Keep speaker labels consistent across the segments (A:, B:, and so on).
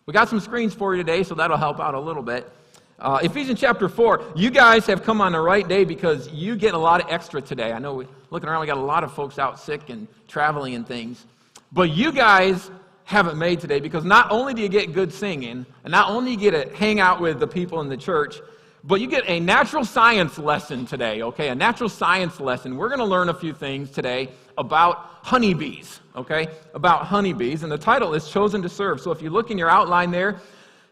A: We got some screens for you today, so that'll help out a little bit. Ephesians chapter 4, you guys have come on the right day because you get a lot of extra today. I know looking around, we got a lot of folks out sick and traveling and things. But you guys have it made today because not only do you get good singing, and not only do you get to hang out with the people in the church, but you get a natural science lesson today, okay? A natural science lesson. We're going to learn a few things today about honeybees, okay? About honeybees, and the title is Chosen to Serve. So if you look in your outline there,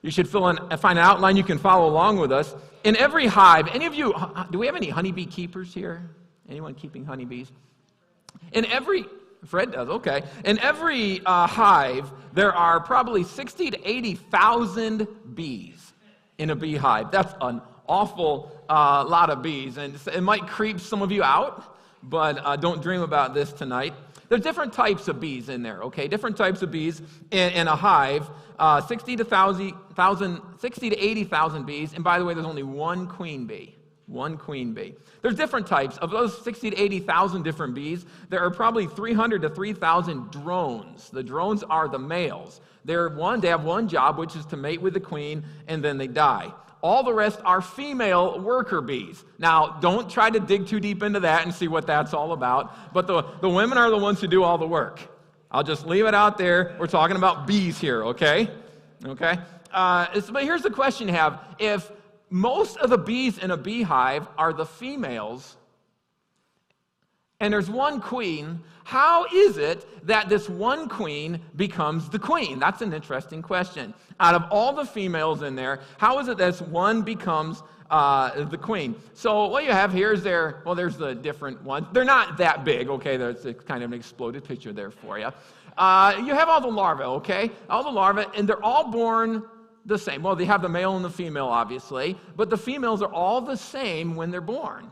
A: you should find an outline you can follow along with us. In every hive, any of you, do we have any honeybee keepers here? Anyone keeping honeybees? Fred does, okay. In every hive, there are probably 60 to 80,000 bees in a beehive. That's an awful lot of bees, and it might creep some of you out, but don't dream about this tonight. There's different types of bees in there, okay? Different types of bees in a hive, 60 to 80,000 bees, and by the way, there's only one queen bee. One queen bee. There's different types. Of those 60 to 80,000 different bees, there are probably 300 to 3,000 drones. The drones are the males. They have one job, which is to mate with the queen, and then they die. All the rest are female worker bees. Now, don't try to dig too deep into that and see what that's all about, but the women are the ones who do all the work. I'll just leave it out there. We're talking about bees here, okay? Okay? But here's the question you have. If most of the bees in a beehive are the females, and there's one queen, how is it that this one queen becomes the queen? That's an interesting question. Out of all the females in there, how is it that this one becomes the queen? So what you have here is there's the different ones. They're not that big, okay? There's kind of an exploded picture there for you. You have all the larvae, okay? All the larvae, and they're all born the same. Well, they have the male and the female, obviously, but the females are all the same when they're born.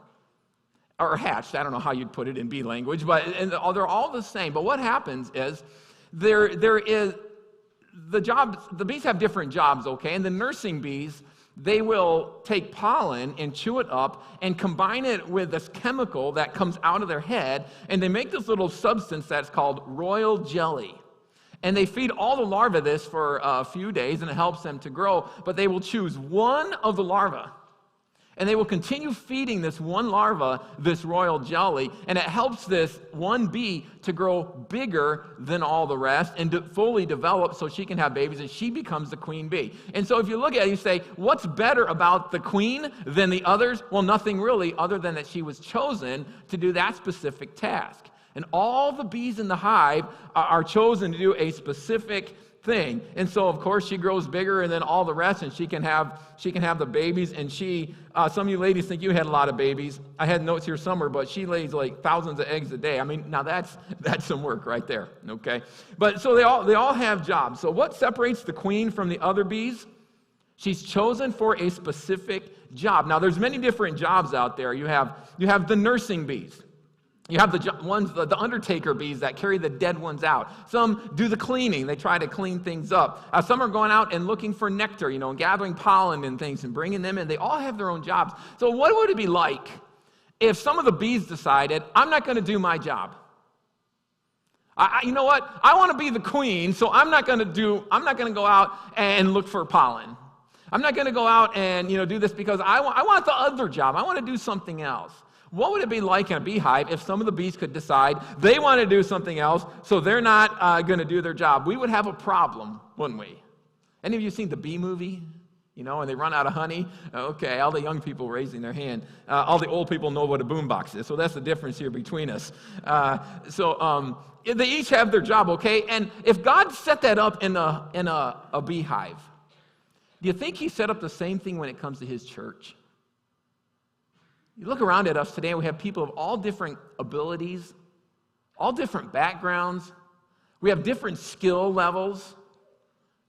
A: Or hatched, I don't know how you'd put it in bee language, but they're all the same. But what happens is there is the bees have different jobs, okay? And the nursing bees, they will take pollen and chew it up and combine it with this chemical that comes out of their head, and they make this little substance that's called royal jelly. And they feed all the larvae this for a few days, and it helps them to grow. But they will choose one of the larvae, and they will continue feeding this one larva this royal jelly, and it helps this one bee to grow bigger than all the rest and to fully develop so she can have babies, and she becomes the queen bee. And so if you look at it, you say, what's better about the queen than the others? Well, nothing really, other than that she was chosen to do that specific task. And all the bees in the hive are chosen to do a specific thing. And so, of course, she grows bigger than all the rest, and she can have the babies. And some of you ladies think you had a lot of babies. I had notes here somewhere, but she lays like thousands of eggs a day. I mean, now that's some work right there, okay? But so they all have jobs. So what separates the queen from the other bees? She's chosen for a specific job. Now, there's many different jobs out there. You have the nursing bees. You have the undertaker bees that carry the dead ones out. Some do the cleaning. They try to clean things up. Some are going out and looking for nectar, and gathering pollen and things and bringing them in. They all have their own jobs. So what would it be like if some of the bees decided, I'm not going to do my job? You know what? I want to be the queen, so I'm not going to go out and look for pollen. I'm not going to go out and do this because I want the other job. I want to do something else. What would it be like in a beehive if some of the bees could decide they want to do something else, so they're not going to do their job? We would have a problem, wouldn't we? Any of you seen the Bee Movie? And they run out of honey? Okay, all the young people raising their hand. All the old people know what a boombox is, so that's the difference here between us. They each have their job, okay? And if God set that up in a beehive, do you think he set up the same thing when it comes to his church? You look around at us today, and we have people of all different abilities, all different backgrounds. We have different skill levels.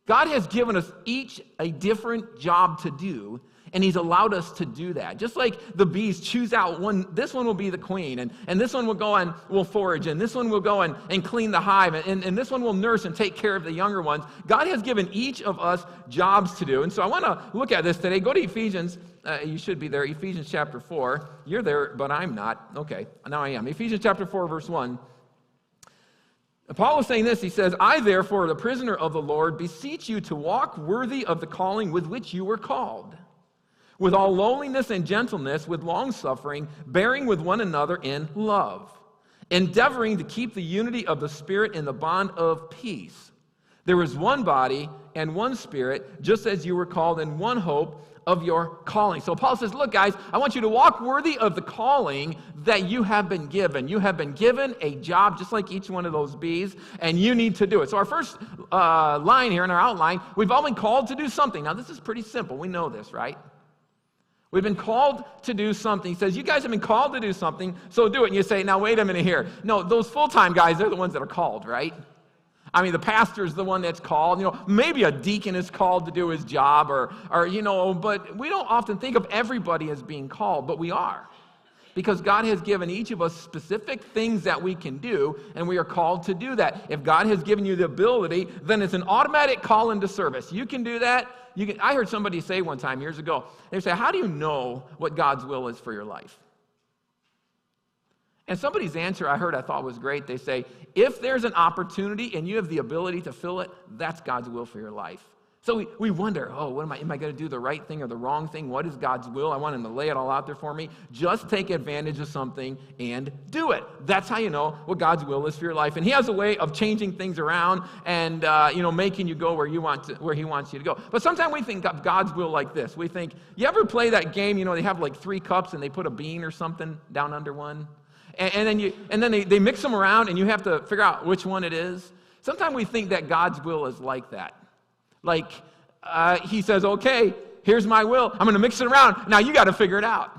A: God has given us each a different job to do, and he's allowed us to do that. Just like the bees choose out one, this one will be the queen, and this one will go and will forage, and this one will go and clean the hive, and this one will nurse and take care of the younger ones. God has given each of us jobs to do. And so I want to look at this today. Go to Ephesians. You should be there. Ephesians chapter 4. You're there, but I'm not. Okay, now I am. Ephesians chapter 4, verse 1. Paul is saying this. He says, I therefore, the prisoner of the Lord, beseech you to walk worthy of the calling with which you were called, with all lowliness and gentleness, with long-suffering, bearing with one another in love, endeavoring to keep the unity of the Spirit in the bond of peace. There is one body and one Spirit, just as you were called in one hope of your calling. So Paul says, look, guys, I want you to walk worthy of the calling that you have been given. You have been given a job just like each one of those bees, and you need to do it. So our first line here in our outline, we've all been called to do something. Now, this is pretty simple. We know this, right? We've been called to do something. He says, you guys have been called to do something, so do it. And you say, now, wait a minute here. No, those full-time guys, they're the ones that are called, right? I mean, the pastor's the one that's called. Maybe a deacon is called to do his job, or but we don't often think of everybody as being called, but we are. Because God has given each of us specific things that we can do, and we are called to do that. If God has given you the ability, then it's an automatic call into service. You can do that. I heard somebody say one time years ago, they say, how do you know what God's will is for your life? And somebody's answer I thought was great. They say, if there's an opportunity and you have the ability to fill it, that's God's will for your life. So we wonder, what am I going to do the right thing or the wrong thing? What is God's will? I want him to lay it all out there for me. Just take advantage of something and do it. That's how you know what God's will is for your life. And he has a way of changing things around and making you go where he wants you to go. But sometimes we think of God's will like this. We think, you ever play that game? They have like 3 cups and they put a bean or something down under one. And then they mix them around and you have to figure out which one it is. Sometimes we think that God's will is like that. Like he says, okay, here's my will. I'm going to mix it around. Now you got to figure it out.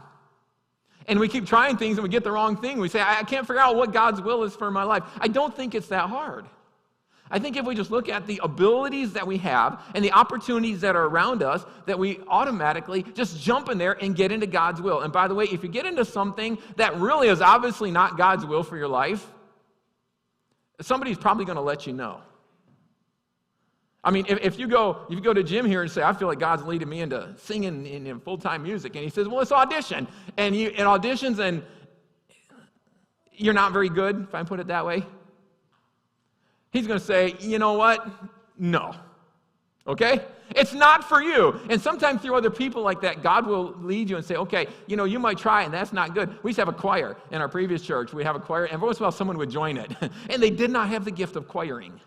A: And we keep trying things and we get the wrong thing. We say, I can't figure out what God's will is for my life. I don't think it's that hard. I think if we just look at the abilities that we have and the opportunities that are around us, that we automatically just jump in there and get into God's will. And by the way, if you get into something that really is obviously not God's will for your life, somebody's probably going to let you know. I mean, if you go to Jim here and say, I feel like God's leading me into singing in full-time music, and he says, well, let's audition. And you auditions and you're not very good, if I put it that way. He's going to say, you know what? No. Okay? It's not for you. And sometimes through other people like that, God will lead you and say, okay, you might try and that's not good. We used to have a choir in our previous church. We have a choir, and every once in a while someone would join it. And they did not have the gift of choiring,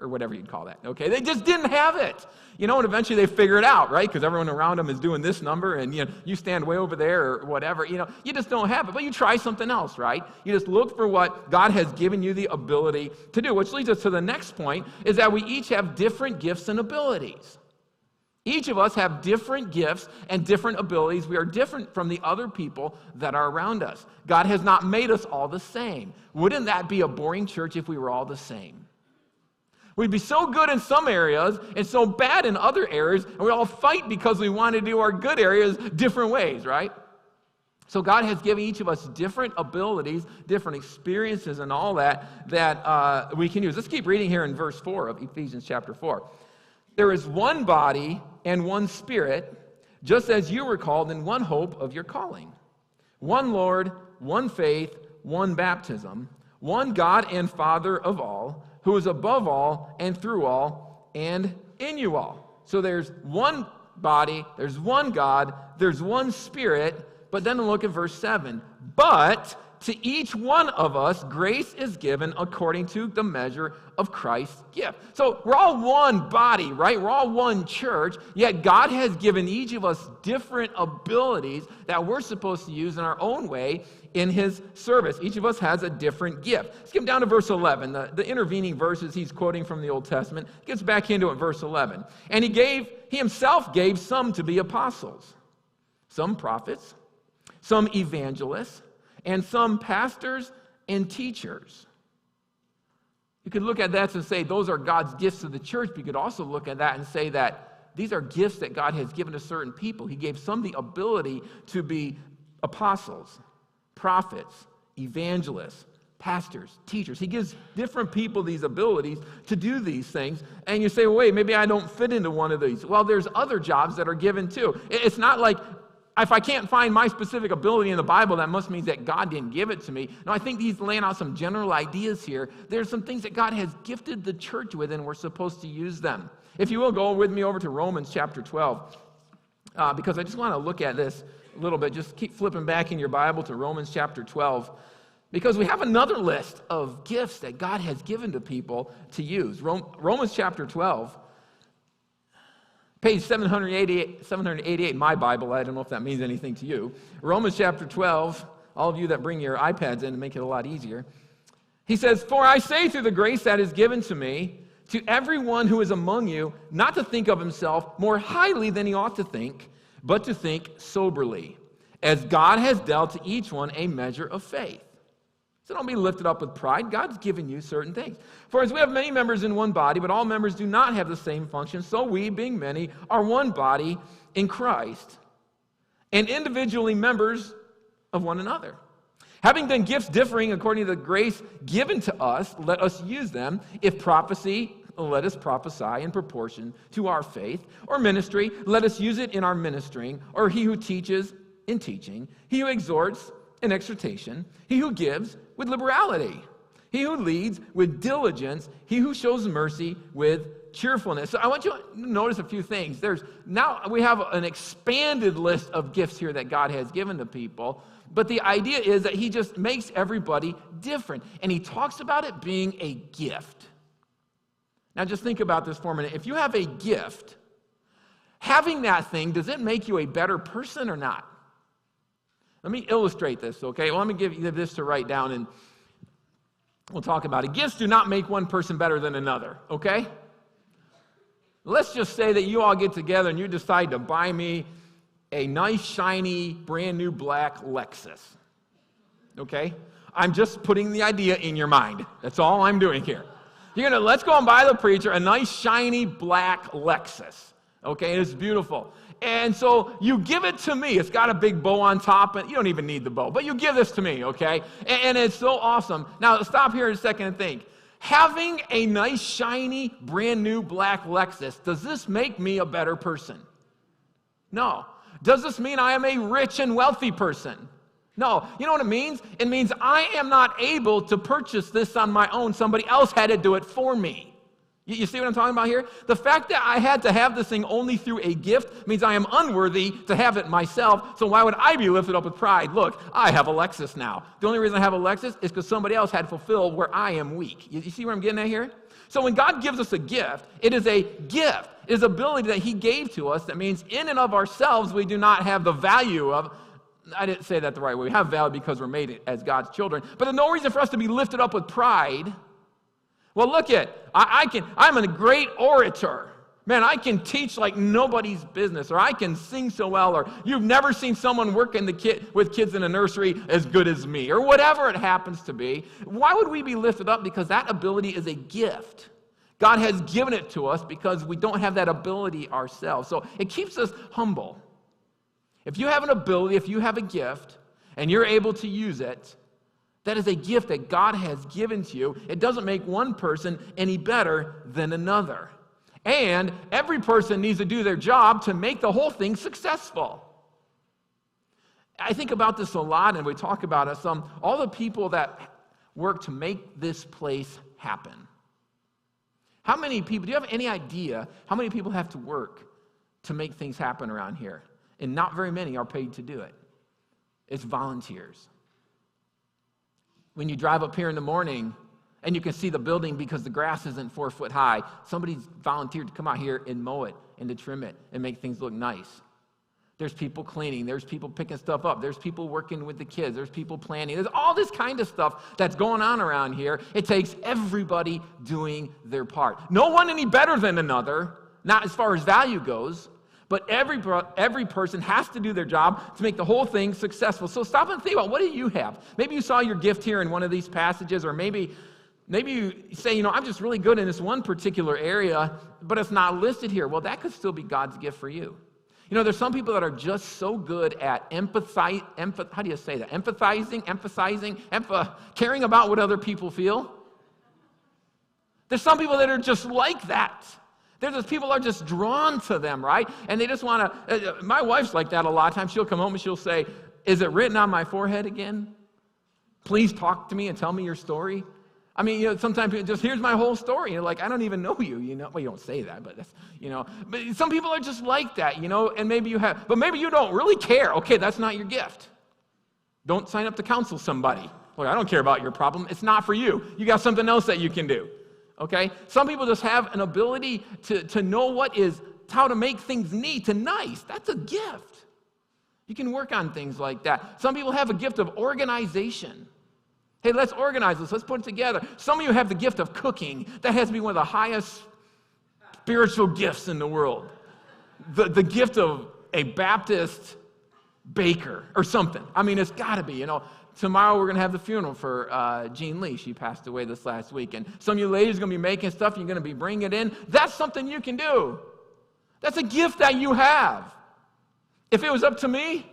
A: or whatever you'd call that. Okay? They just didn't have it. And eventually they figure it out, right? Because everyone around them is doing this number, and you stand way over there or whatever. You just don't have it. But you try something else, right? You just look for what God has given you the ability to do, which leads us to the next point, is that we each have different gifts and abilities. Each of us have different gifts and different abilities. We are different from the other people that are around us. God has not made us all the same. Wouldn't that be a boring church if we were all the same? We'd be so good in some areas and so bad in other areas, and we all fight because we want to do our good areas different ways, right? So God has given each of us different abilities, different experiences, and all that we can use. Let's keep reading here in verse 4 of Ephesians chapter 4. There is one body and one Spirit, just as you were called in one hope of your calling. One Lord, one faith, one baptism, one God and Father of all, who is above all and through all and in you all. So there's one body, there's one God, there's one Spirit, but then look at verse 7. But to each one of us, grace is given according to the measure of Christ's gift. So we're all one body, right? We're all one church, yet God has given each of us different abilities that we're supposed to use in our own way in his service. Each of us has a different gift. Let's get down to verse 11. The intervening verses he's quoting from the Old Testament. Gets back into it, verse 11. And he himself gave some to be apostles, some prophets, some evangelists, and some pastors and teachers. You could look at that and say those are God's gifts to the church, but you could also look at that and say that these are gifts that God has given to certain people. He gave some the ability to be apostles, prophets, evangelists, pastors, teachers. He gives different people these abilities to do these things. And you say, well, wait, maybe I don't fit into one of these. Well, there's other jobs that are given too. It's not like if I can't find my specific ability in the Bible, that must mean that God didn't give it to me. No, I think he's laying out some general ideas here. There's some things that God has gifted the church with, and we're supposed to use them. If you will, go with me over to Romans chapter 12, because I just want to look at this a little bit. Just keep flipping back in your Bible to Romans chapter 12, because we have another list of gifts that God has given to people to use. Romans chapter 12. Page 788 in my Bible. I don't know if that means anything to you. Romans chapter 12, all of you that bring your iPads in to make it a lot easier. He says, "For I say through the grace that is given to me, to everyone who is among you, not to think of himself more highly than he ought to think, but to think soberly, as God has dealt to each one a measure of faith." So don't be lifted up with pride. God's given you certain things. "For as we have many members in one body, but all members do not have the same function, so we, being many, are one body in Christ, and individually members of one another. Having then gifts differing according to the grace given to us, let us use them. If prophecy, let us prophesy in proportion to our faith. Or ministry, let us use it in our ministering. Or he who teaches, in teaching. He who exhorts, in exhortation. He who gives, with liberality. He who leads, with diligence. He who shows mercy, with cheerfulness." So I want you to notice a few things. Now we have an expanded list of gifts here that God has given to people. But the idea is that he just makes everybody different. And he talks about it being a gift. Now just think about this for a minute. If you have a gift, having that thing, does it make you a better person or not? Let me illustrate this, okay? Well, let me give you this to write down, and we'll talk about it. Gifts do not make one person better than another, okay? Let's just say that you all get together and you decide to buy me a nice, shiny, brand new black Lexus, okay? I'm just putting the idea in your mind. That's all I'm doing here. Let's go and buy the preacher a nice, shiny, black Lexus, okay? It's beautiful. And so you give it to me. It's got a big bow on top, and you don't even need the bow, but you give this to me, okay? And it's so awesome. Now, stop here a second and think. Having a nice, shiny, brand new black Lexus, does this make me a better person? No. Does this mean I am a rich and wealthy person? No. You know what it means? It means I am not able to purchase this on my own. Somebody else had to do it for me. You see what I'm talking about here? The fact that I had to have this thing only through a gift means I am unworthy to have it myself, so why would I be lifted up with pride? Look, I have a Lexus now. The only reason I have a Lexus is because somebody else had fulfilled where I am weak. You see where I'm getting at here? So when God gives us a gift, it is a gift. It is ability that he gave to us that means in and of ourselves we do not have the value of. I didn't say that the right way. We have value because we're made as God's children. But there's no reason for us to be lifted up with pride. Well, look I'm a great orator. Man, I can teach like nobody's business, or I can sing so well, or you've never seen someone work with kids in a nursery as good as me, or whatever it happens to be. Why would we be lifted up? Because that ability is a gift. God has given it to us because we don't have that ability ourselves. So it keeps us humble. If you have an ability, if you have a gift, and you're able to use it, that is a gift that God has given to you. It doesn't make one person any better than another. And every person needs to do their job to make the whole thing successful. I think about this a lot, and we talk about it some. All the people that work to make this place happen. How many people, do you have any idea how many people have to work to make things happen around here? And not very many are paid to do it. It's volunteers. When you drive up here in the morning and you can see the building because the grass isn't 4 foot high, somebody's volunteered to come out here and mow it and to trim it and make things look nice. There's people cleaning. There's people picking stuff up. There's people working with the kids. There's people planning. There's all this kind of stuff that's going on around here. It takes everybody doing their part. No one any better than another, not as far as value goes, but every person has to do their job to make the whole thing successful. So stop and think about, what do you have? Maybe you saw your gift here in one of these passages, or maybe you say, I'm just really good in this one particular area, but it's not listed here. Well, that could still be God's gift for you. There's some people that are just so good at empathizing, caring about what other people feel. There's some people that are just like that. There's people are just drawn to them, right? And they just want to, my wife's like that a lot of times. She'll come home and she'll say, is it written on my forehead again? Please talk to me and tell me your story. I mean, sometimes people just, here's my whole story. You're like, I don't even know you, Well, you don't say that, but that's, But some people are just like that, and maybe you have, but maybe you don't really care. Okay, that's not your gift. Don't sign up to counsel somebody. Look, I don't care about your problem. It's not for you. You got something else that you can do. Okay? Some people just have an ability to know how to make things neat and nice. That's a gift. You can work on things like that. Some people have a gift of organization. Hey, let's organize this. Let's put it together. Some of you have the gift of cooking. That has to be one of the highest spiritual gifts in the world. The gift of a Baptist baker or something. I mean, it's got to be, Tomorrow we're going to have the funeral for Jean Lee. She passed away this last week. And some of you ladies are going to be making stuff. You're going to be bringing it in. That's something you can do. That's a gift that you have. If it was up to me,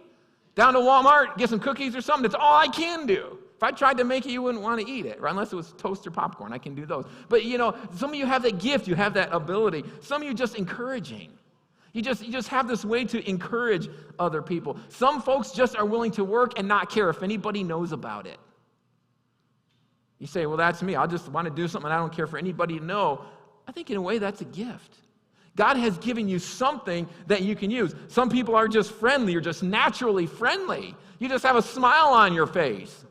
A: down to Walmart, get some cookies or something, that's all I can do. If I tried to make it, you wouldn't want to eat it, right? Unless it was toast or popcorn. I can do those. But, some of you have that gift. You have that ability. Some of you just encouraging. You just have this way to encourage other people. Some folks just are willing to work and not care if anybody knows about it. You say, well, that's me. I just want to do something I don't care for anybody to know. I think in a way that's a gift. God has given you something that you can use. Some people are just friendly or just naturally friendly. You just have a smile on your face.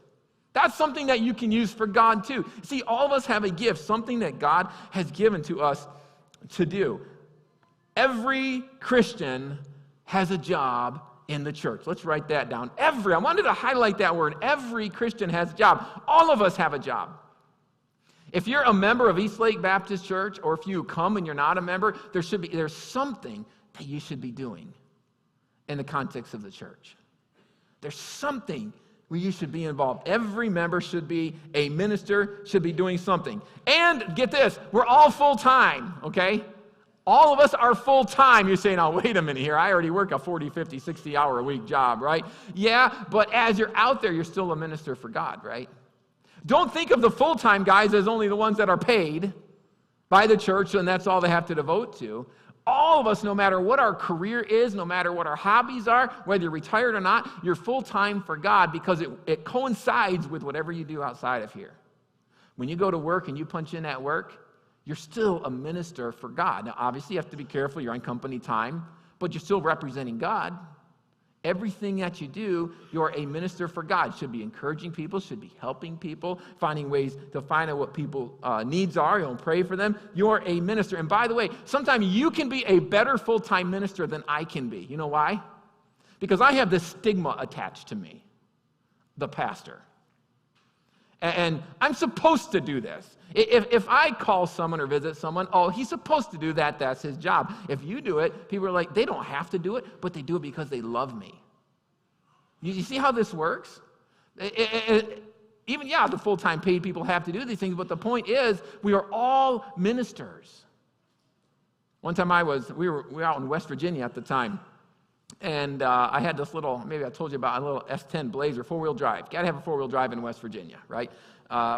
A: That's something that you can use for God too. See, all of us have a gift, something that God has given to us to do. Every Christian has a job in the church. Let's write that down. I wanted to highlight that word. Every Christian has a job. All of us have a job. If you're a member of Eastlake Baptist Church, or if you come and you're not a member, there's something that you should be doing in the context of the church. There's something where you should be involved. Every member should be a minister, should be doing something. And get this, we're all full-time, okay? All of us are full-time. You're saying, oh, wait a minute here. I already work a 40, 50, 60-hour-a-week job, right? Yeah, but as you're out there, you're still a minister for God, right? Don't think of the full-time guys as only the ones that are paid by the church, and that's all they have to devote to. All of us, no matter what our career is, no matter what our hobbies are, whether you're retired or not, you're full-time for God because it coincides with whatever you do outside of here. When you go to work and you punch in at work, you're still a minister for God. Now, obviously, you have to be careful. You're on company time, but you're still representing God. Everything that you do, you're a minister for God. Should be encouraging people, should be helping people, finding ways to find out what people's needs are. You'll pray for them. You're a minister. And by the way, sometimes you can be a better full-time minister than I can be. You know why? Because I have this stigma attached to me, the pastor. And I'm supposed to do this. If I call someone or visit someone, oh, he's supposed to do that. That's his job. If you do it, people are like, they don't have to do it, but they do it because they love me. You see how this works? Even, the full-time paid people have to do these things, but the point is, we are all ministers. One time we were out in West Virginia at the time, and I had this little, maybe I told you about a little S10 Blazer, four-wheel drive. Got to have a four-wheel drive in West Virginia, right?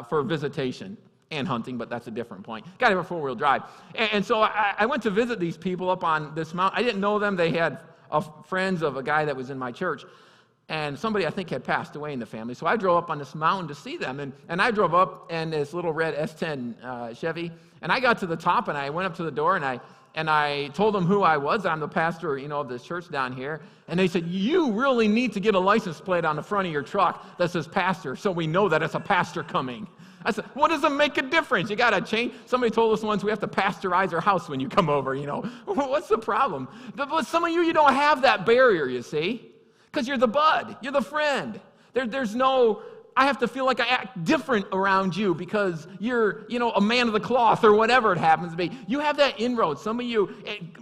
A: For visitation and hunting, but that's a different point. Got to have a four-wheel drive. And so I went to visit these people up on this mountain. I didn't know them. They had friends of a guy that was in my church. And somebody, I think, had passed away in the family. So I drove up on this mountain to see them. And I drove up in this little red S10 Chevy. And I got to the top, and I went up to the door, and I told them who I was. I'm the pastor, of this church down here. And they said, you really need to get a license plate on the front of your truck that says pastor, so we know that it's a pastor coming. I said, what does it make a difference? You got to change. Somebody told us once we have to pasteurize our house when you come over, What's the problem? But some of you don't have that barrier, you see, because you're the bud. You're the friend. There's no, I have to feel like I act different around you because you're, a man of the cloth or whatever it happens to be. You have that inroad. Some of you,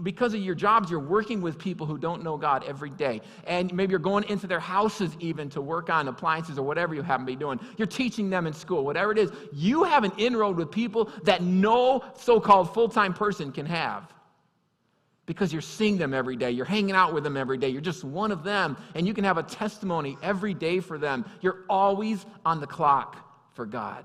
A: because of your jobs, you're working with people who don't know God every day. And maybe you're going into their houses even to work on appliances or whatever you happen to be doing. You're teaching them in school, whatever it is. You have an inroad with people that no so-called full-time person can have. Because you're seeing them every day. You're hanging out with them every day. You're just one of them. And you can have a testimony every day for them. You're always on the clock for God.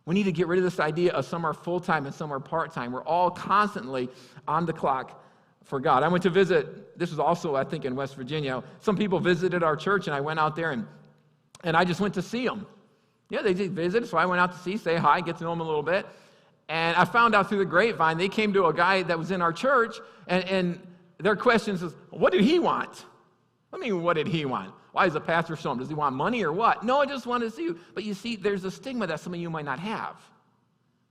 A: We need to get rid of this idea of some are full-time and some are part-time. We're all constantly on the clock for God. I went to visit, this was also, I think, in West Virginia. Some people visited our church, and I went out there, and I just went to see them. Yeah, they did visit, so I went out to say hi, get to know them a little bit. And I found out through the grapevine, they came to a guy that was in our church, and their question is, what did he want? I mean, what did he want? Why is the pastor showing him? Does he want money or what? No, I just wanted to see you. But you see, there's a stigma that some of you might not have.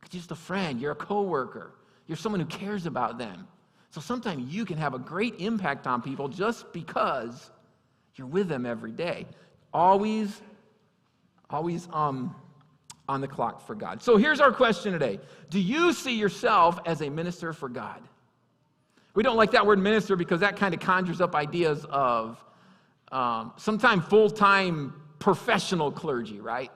A: Because you're just a friend, you're a coworker, you're someone who cares about them. So sometimes you can have a great impact on people just because you're with them every day. Always on the clock for God. So here's our question today. Do you see yourself as a minister for God? We don't like that word minister because that kind of conjures up ideas of sometimes full-time professional clergy, right?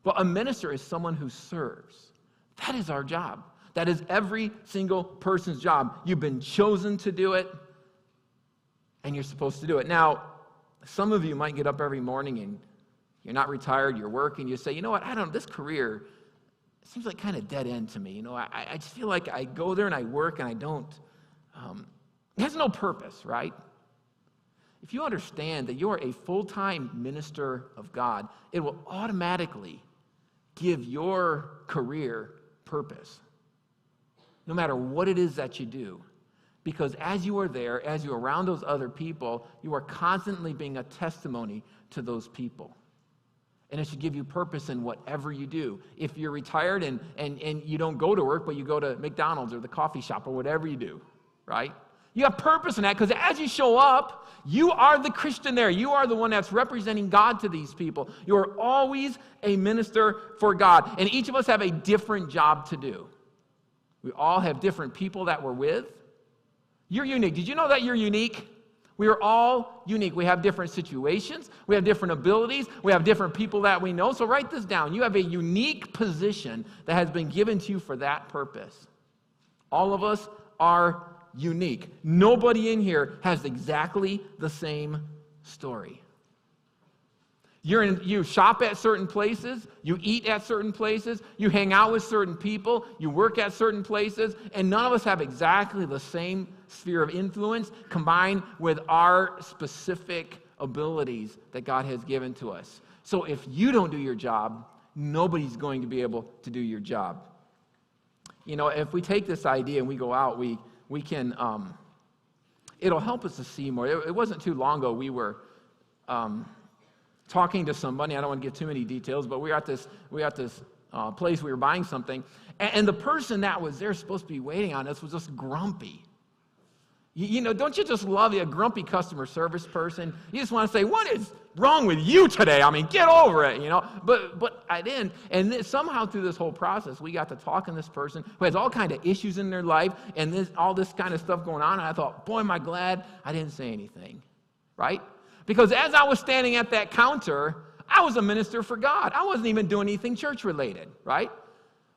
A: But a minister is someone who serves. That is our job. That is every single person's job. You've been chosen to do it, and you're supposed to do it. Now, some of you might get up every morning and you're not retired, you're working, you say, you know what, this career seems like kind of dead end to me. I just feel like I go there and I work and I don't, it has no purpose, right? If you understand that you are a full-time minister of God, it will automatically give your career purpose, no matter what it is that you do. Because as you are there, as you're around those other people, you are constantly being a testimony to those people. And it should give you purpose in whatever you do. If you're retired and you don't go to work, but you go to McDonald's or the coffee shop or whatever you do, right? You have purpose in that because as you show up, you are the Christian there. You are the one that's representing God to these people. You are always a minister for God. And each of us have a different job to do. We all have different people that we're with. You're unique. Did you know that you're unique? We are all unique. We have different situations. We have different abilities. We have different people that we know. So write this down. You have a unique position that has been given to you for that purpose. All of us are unique. Nobody in here has exactly the same story. You shop at certain places, you eat at certain places, you hang out with certain people, you work at certain places, and none of us have exactly the same sphere of influence combined with our specific abilities that God has given to us. So if you don't do your job, nobody's going to be able to do your job. If we take this idea and we go out, we can, it'll help us to see more. It wasn't too long ago we were talking to somebody. I don't want to give too many details, but we were at this place, we were buying something, and the person that was there supposed to be waiting on us was just grumpy. Don't you just love a grumpy customer service person? You just want to say, what is wrong with you today? Get over it, But I didn't. And somehow through this whole process, we got to talking to this person who has all kind of issues in their life and all this kind of stuff going on. And I thought, boy, am I glad I didn't say anything, right? Because as I was standing at that counter, I was a minister for God. I wasn't even doing anything church-related, right?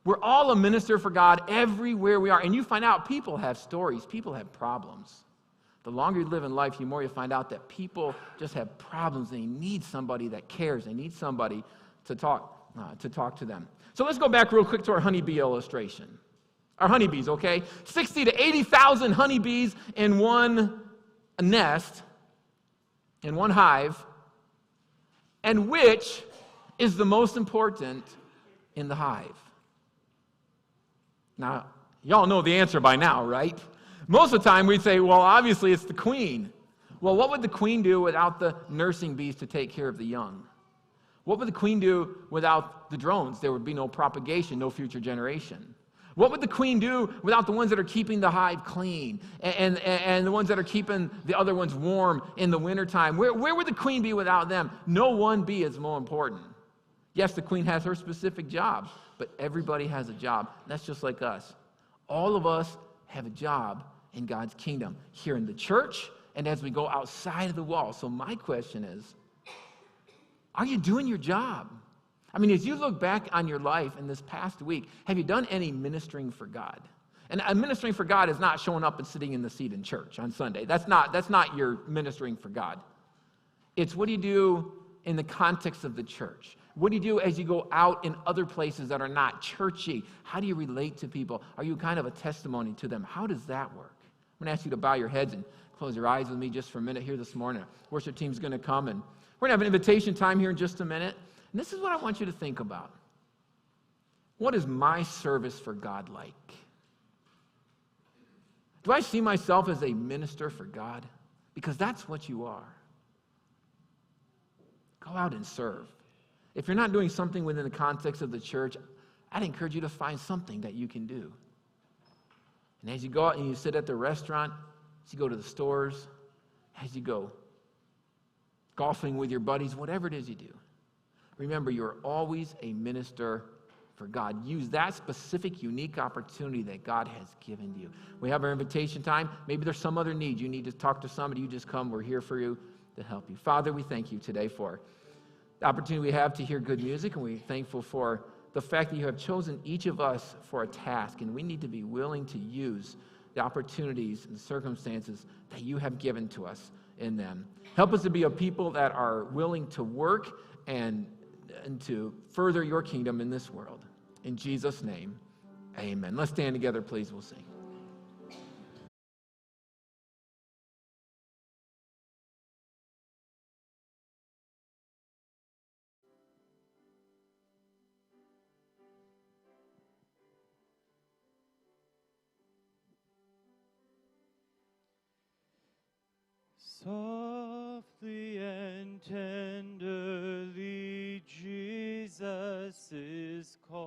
A: We're all a minister for God everywhere we are. And you find out people have stories. People have problems. The longer you live in life, the more you find out that people just have problems. They need somebody that cares. They need somebody to talk to them. So let's go back real quick to our honeybee illustration. Our honeybees, okay? 60 to 80,000 honeybees in one nest, in one hive. And which is the most important in the hive? Now, y'all know the answer by now, right? Most of the time we'd say, well, obviously it's the queen. Well, what would the queen do without the nursing bees to take care of the young? What would the queen do without the drones? There would be no propagation, no future generation. What would the queen do without the ones that are keeping the hive clean and the ones that are keeping the other ones warm in the wintertime? Where would the queen be without them? No one bee is more important. Yes, the queen has her specific job, but everybody has a job. That's just like us. All of us have a job in God's kingdom, here in the church and as we go outside of the wall. So my question is, are you doing your job? As you look back on your life in this past week, have you done any ministering for God? And ministering for God is not showing up and sitting in the seat in church on Sunday. That's not your ministering for God. It's what do you do in the context of the church? What do you do as you go out in other places that are not churchy? How do you relate to people? Are you kind of a testimony to them? How does that work? I'm going to ask you to bow your heads and close your eyes with me just for a minute here this morning. Worship team's going to come, and we're going to have an invitation time here in just a minute. And this is what I want you to think about. What is my service for God like? Do I see myself as a minister for God? Because that's what you are. Go out and serve. If you're not doing something within the context of the church, I'd encourage you to find something that you can do. And as you go out and you sit at the restaurant, as you go to the stores, as you go golfing with your buddies, whatever it is you do, remember you're always a minister for God. Use that specific, unique opportunity that God has given you. We have our invitation time. Maybe there's some other need. You need to talk to somebody. You just come. We're here for you to help you. Father, we thank you today for the opportunity we have to hear good music, and we're thankful for the fact that you have chosen each of us for a task, and we need to be willing to use the opportunities and circumstances that you have given to us in them. Help us to be a people that are willing to work and to further your kingdom in this world. In Jesus' name, amen. Let's stand together, please. We'll sing.
B: Softly and tenderly Jesus is calling.